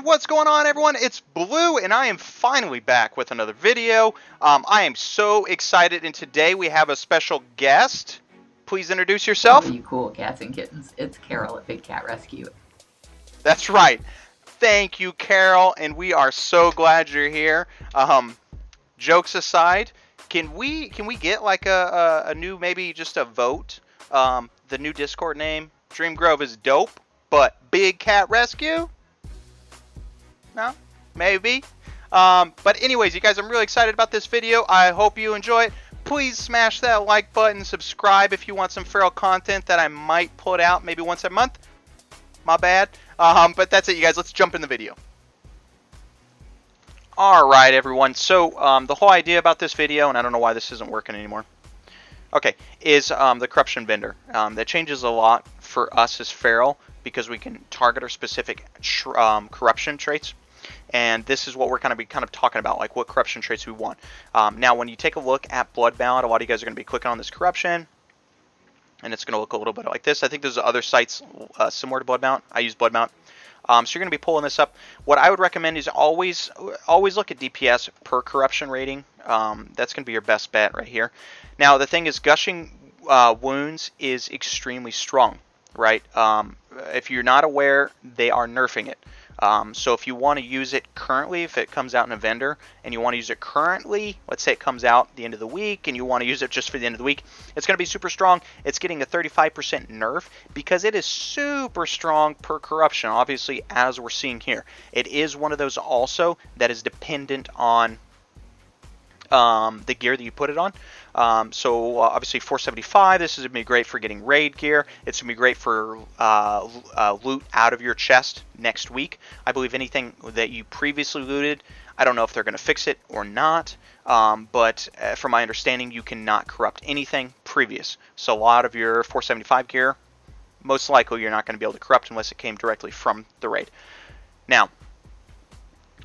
What's going on, everyone? It's Blue, and I am finally back with another video. I am so excited, and today we have a special guest. Please introduce Hello, yourself. you cool cats and kittens. It's Carol at Big Cat Rescue. That's right. Thank you, Carol, and we are so glad you're here. Jokes aside, can we get like a new, maybe just a vote? The new Discord name, Dream Grove, is dope, but Big Cat Rescue? No? Maybe. But anyways, you guys, I'm really excited about this video. I hope you enjoy it. Please smash that like button, subscribe if you want some feral content that I might put out maybe once a month. My bad. But that's it, you guys. Let's jump in the video. Alright, everyone. So, the whole idea about this video, and I don't know why this isn't working anymore, okay, is the corruption vendor. That changes a lot for us as feral because we can target our specific corruption traits. And this is what we're kind of talking about, like what corruption traits we want. Now, when you take a look at Bloodbound, a lot of you guys are going to be clicking on this corruption, and it's going to look a little bit like this. I think there's other sites similar to Bloodbound. I use Bloodbound. So you're going to be pulling this up. What I would recommend is always look at DPS per corruption rating. That's going to be your best bet right here. Now, the thing is, gushing wounds is extremely strong, right? If you're not aware, they are nerfing it. So if you want to use it currently, if it comes out in a vendor and you want to use it currently, let's say it comes out the end of the week and you want to use it just for the end of the week, it's going to be super strong. It's getting a 35% nerf because it is super strong per corruption, obviously, as we're seeing here. It is one of those also that is dependent on the gear that you put it on. So obviously 475, this is going to be great for getting raid gear. It's going to be great for loot out of your chest next week. I believe anything that you previously looted, I don't know if they're going to fix it or not, but from my understanding, you cannot corrupt anything previous. So a lot of your 475 gear, most likely you're not going to be able to corrupt unless it came directly from the raid. Now,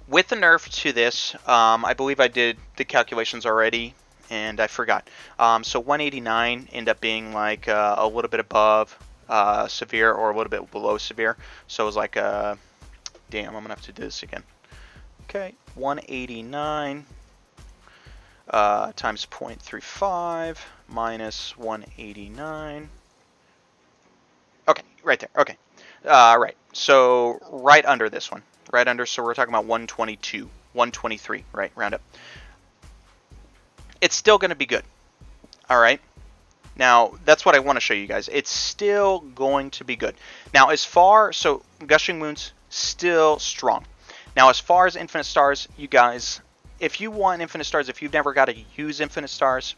with the nerf to this, I believe I did the calculations already, and I forgot. So 189 ended up being like a little bit above severe or a little bit below severe. So it was like, damn, I'm going to have to do this again. Okay, 189 times 0.35 minus 189. Okay, right there. Okay, right. So right under this one. Right under, so we're talking about 122, 123, right, round up. It's still going to be good, all right? Now, that's what I want to show you guys. It's still going to be good. Now, so Gushing Wounds, still strong. Now, as far as Infinite Stars, you guys, if you want Infinite Stars, if you've never got to use Infinite Stars,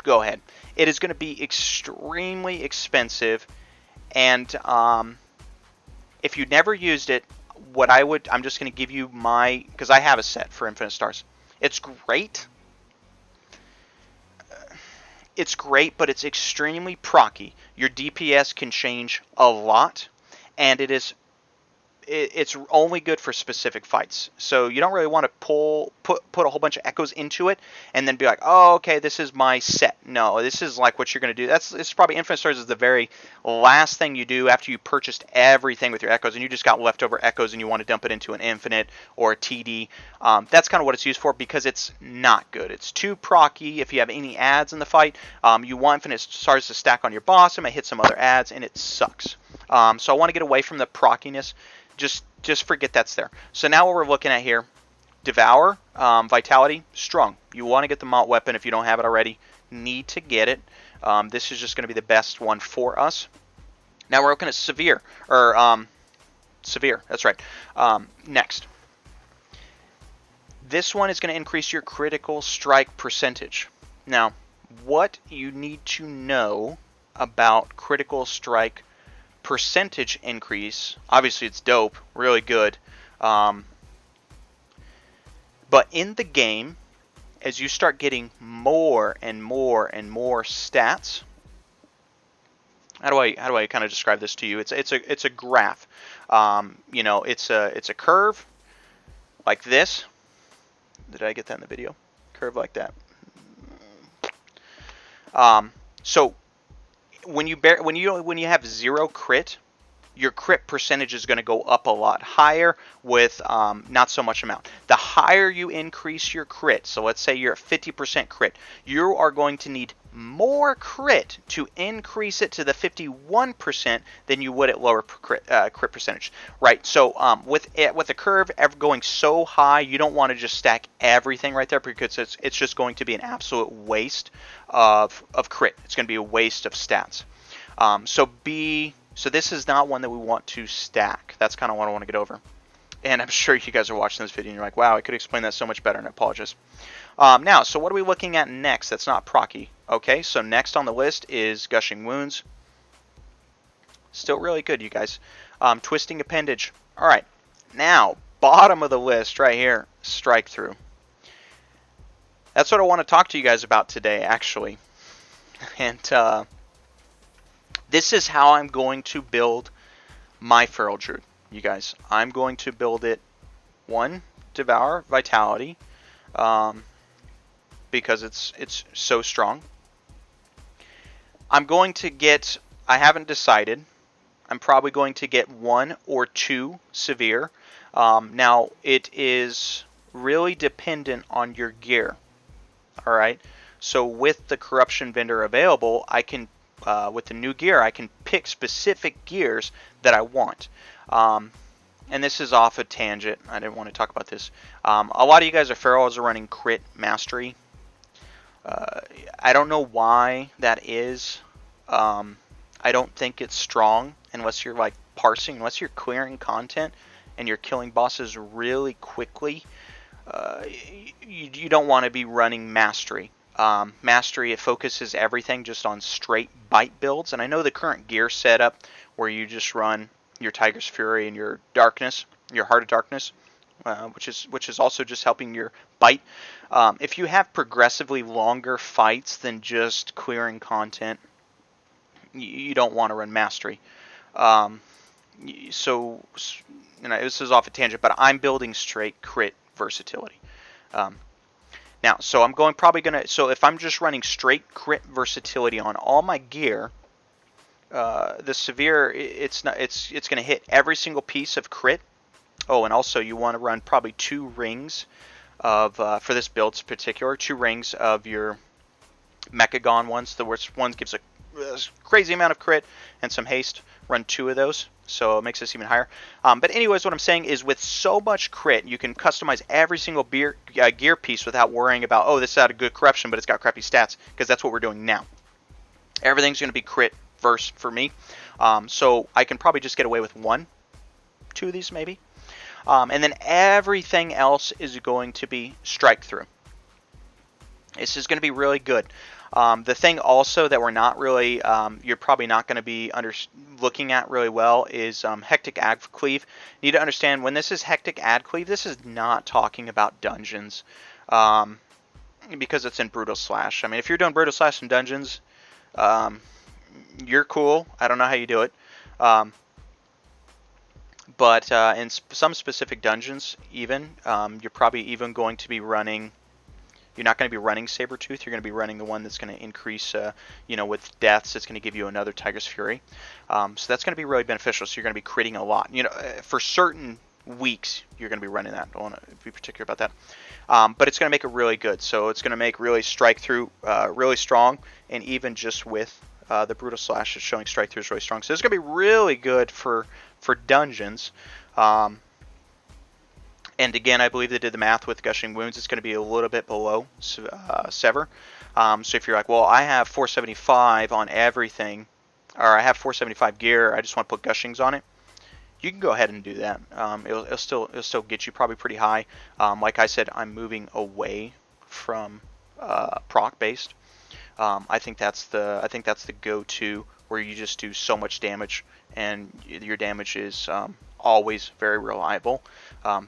go ahead. It is going to be extremely expensive, and if you've never used it, I'm just going to give you because I have a set for Infinite Stars. It's great. It's great, but it's extremely procky. Your DPS can change a lot, and it's only good for specific fights. So you don't really want to put a whole bunch of echoes into it and then be like, oh, okay, this is my set. No, this is like what you're going to do. It's probably Infinite Stars is the very last thing you do after you purchased everything with your echoes and you just got leftover echoes and you want to dump it into an Infinite or a TD. That's kind of what it's used for because it's not good. It's too procky. If you have any ads in the fight, you want Infinite Stars to stack on your boss. It might hit some other ads and it sucks. So I want to get away from the prockiness. Just forget that's there. So now what we're looking at here, Devour, Vitality, strong. You want to get the Malt Weapon if you don't have it already. Need to get it. This is just going to be the best one for us. Now we're looking at Severe, Severe, that's right. Next. This one is going to increase your critical strike percentage. Now, what you need to know about critical strike percentage increase, obviously it's dope, really good, but in the game, as you start getting more and more and more stats, how do I kind of describe this to you? It's a graph. You know, it's a curve like this. Did I get that in the video? Curve like that. So when you have 0 crit, your crit percentage is going to go up a lot higher with not so much amount. The higher you increase your crit, so let's say you're at 50% crit, you are going to need more crit to increase it to the 51% than you would at lower crit percentage, right? So with the curve ever going so high, you don't want to just stack everything right there because it's just going to be an absolute waste of crit. It's going to be a waste of stats. So this is not one that we want to stack. That's kind of what I want to get over. And I'm sure you guys are watching this video and you're like, wow, I could explain that so much better, and I apologize. Now, so what are we looking at next that's not procky? Okay, so next on the list is Gushing Wounds. Still really good, you guys. Twisting Appendage. All right, now, bottom of the list right here, Strike Through. That's what I want to talk to you guys about today, actually. And this is how I'm going to build my Feral Druid, you guys. I'm going to build it, 1, Devour Vitality, because it's so strong. I'm going to get, I haven't decided, I'm probably going to get 1 or 2 Severe. Now, it is really dependent on your gear, alright? So with the Corruption Vendor available, I can with the new gear, I can pick specific gears that I want. And this is off a tangent. I didn't want to talk about this. A lot of you guys are Ferals are running Crit Mastery. I don't know why that is. I don't think it's strong unless you're like parsing, unless you're clearing content and you're killing bosses really quickly. You don't want to be running Mastery. Mastery, it focuses everything just on straight bite builds, and I know the current gear setup where you just run your Tiger's Fury and your Darkness, your Heart of Darkness, which is also just helping your bite. If you have progressively longer fights than just clearing content, you don't want to run Mastery. So, you know, this is off a tangent, but I'm building straight crit versatility. Now, so I'm probably gonna. So if I'm just running straight crit versatility on all my gear, the Severe, it's gonna hit every single piece of crit. Oh, and also you want to run probably 2 rings of for this build in particular, 2 rings of your Mechagon ones. The worst ones gives a crazy amount of crit and some haste. Run 2 of those, so it makes this even higher. But anyways, what I'm saying is with so much crit, you can customize every single gear piece without worrying about, oh, this had a good corruption, but it's got crappy stats, because that's what we're doing now. Everything's going to be crit verse for me. So I can probably just get away with 1, 2 of these maybe. And then everything else is going to be strike through. This is going to be really good. The thing also that we're not really, you're probably not going to be looking at really well is Hectic Ad Cleave. You need to understand, when this is Hectic Ad Cleave, this is not talking about dungeons, because it's in Brutal Slash. I mean, if you're doing Brutal Slash in dungeons, you're cool. I don't know how you do it. But in some specific dungeons, even, you're probably even going to be running... You're not going to be running Sabretooth. You're going to be running the one that's going to increase, you know, with deaths. It's going to give you another Tiger's Fury. So that's going to be really beneficial. So you're going to be critting a lot. You know, for certain weeks, you're going to be running that. I don't want to be particular about that. But it's going to make it really good. So it's going to make really strike through really strong. And even just with the Brutal Slash, it's showing strike through is really strong. So it's going to be really good for dungeons. And again, I believe they did the math with Gushing Wounds. It's going to be a little bit below Sever. So if you're like, well, I have 475 on everything, or I have 475 gear, I just want to put Gushings on it, you can go ahead and do that. It'll still get you probably pretty high. Like I said, I'm moving away from proc based. I think that's the go-to, where you just do so much damage and your damage is always very reliable.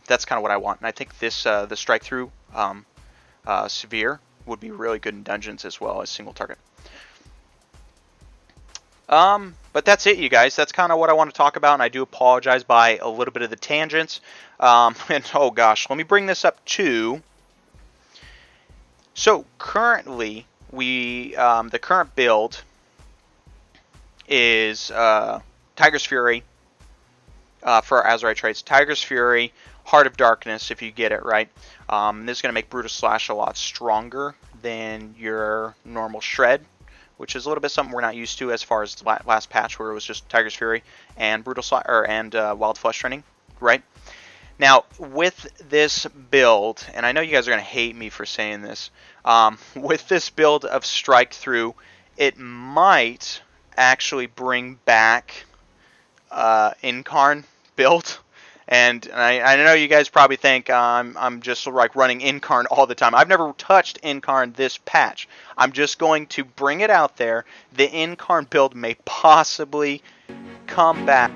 That's kind of what I want, and I think this the strike through Severe would be really good in dungeons as well as single target. But that's it, you guys. That's kind of what I want to talk about, and I do apologize by a little bit of the tangents. And oh gosh, let me bring this up too. So currently, the current build is Tiger's Fury, for our Azurite traits. Tiger's Fury, Heart of Darkness, if you get it right. This is going to make Brutal Slash a lot stronger than your normal Shred, which is a little bit something we're not used to as far as last patch where it was just Tiger's Fury and Brutal Slash and Wild Flesh Training, right? Now with this build, and I know you guys are going to hate me for saying this, with this build of Strike Through, it might actually bring back Incarn build. And I know you guys probably think I'm just like running Incarn all the time. I've never touched Incarn this patch. I'm just going to bring it out there. The Incarn build may possibly come back.